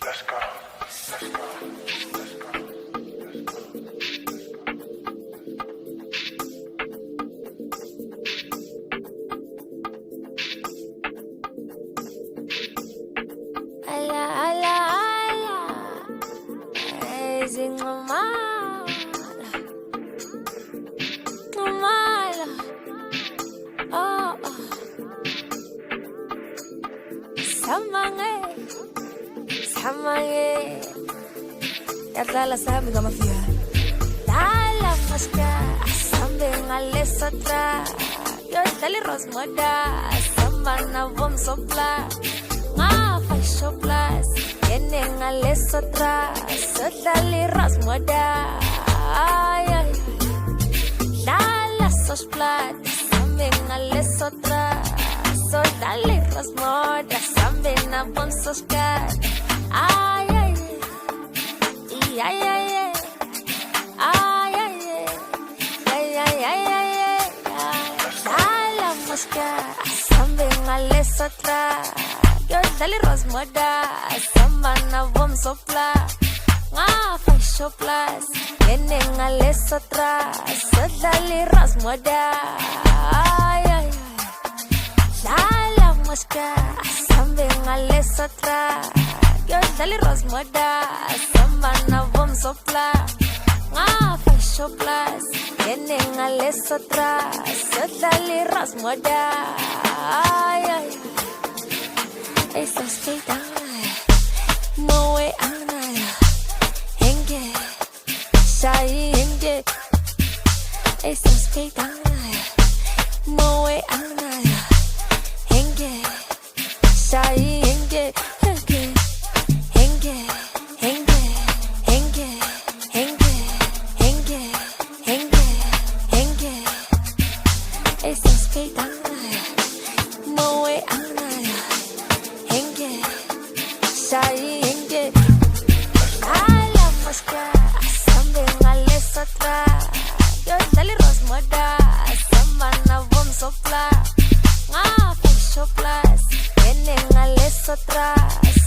Let's go. Hala, hala, hala. Zee Nxumalo. Nxumalo. Oh, oh. Samange. Samange. Ngiyadlala Sihambe ngama viano. Dlala Moshka. Asihambe ngale sotra. Siyodlal iRossimoda. Asihambe naboMsoplata. Ngafa iShoppers. Ngale sotra. Sodlal iRossimoda. Dlala Moshka. Asihambe ngale sotra. Sodlal iRossimoda. Asihambe naboMsoshplata. Iyaya. Dlala Moshka. Asihambe ngale sotra. Siyodlal iRossimoda. Asihambe naboMsoplata. Ngafa iShoppers. Ngale sotra. Sodlal iRossimoda. Dlala Moshka. Asihambe ngale sotra. Siyodlal iRossimoda. Asihambe naboMsoplata. Ngafa iShoppers. Ngale sotra. Sodlal iRossimoda. Spade, Moet, anginayo, Shay'iHeinke. Spade, Moet, anginayo, Shay'iHeinke. Shay'iHeinke. Dlala Moshka. Asihambe ngale sotra. Siyodlal iRossimoda. Asihambe naboMsoplata. Ngafa iShoppers. Ngale sotra.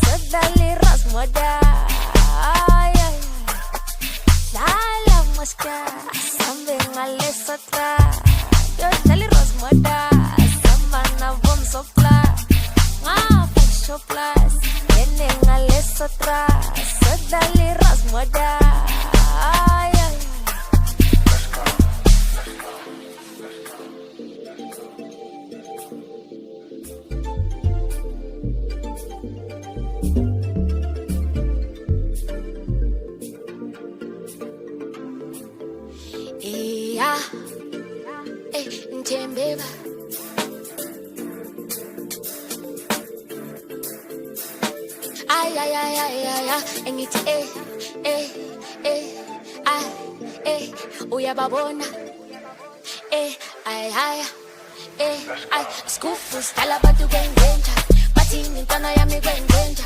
Sodlal iRossimoda. Dlala Moshka. Asihambe ngale sotra. Siyodlal iRossimoda. Asihambe naboMsoplata. Ngafa iShoppers. Ngale sotra. Sodlal iRossimoda. Ntembeba. Engithi uyababona skufu stala abantu kwenzenja bathini intwana yami kwenzenja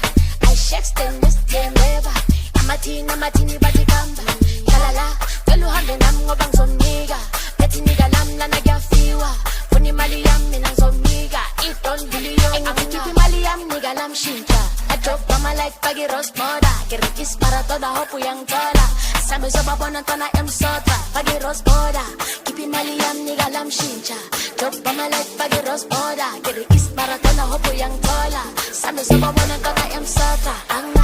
shexten nesithembeba amathini bathi kamba yalala cela uhambe nami ngoba ngizomnika bethinika lami lana kuyafiwa funa imali yami mina ngizomnika idon biliyo angikhipha imali yami nika lami shintsha drop mama like pagi RSA. Kiri is para toda hopu yang tola. Sambil coba nonton msotra pagi RSA. Kipi mali yam niga lam shincha. Drop mama like pagi RSA. Kiri is para toda hopu yang tola. Sambil coba nonton msotra. Angay.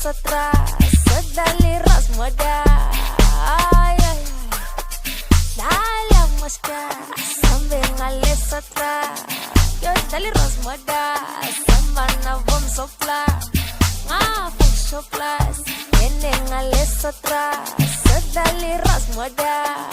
Sotra, Sodlali iRossimoda. Dlala Moshka, Asihambe ngale sotra. Siyodlal iRossimoda. Asihambe naboMsoplata. Ngafa iShoppers. Ngena msotra, Sodlali, iRossimoda.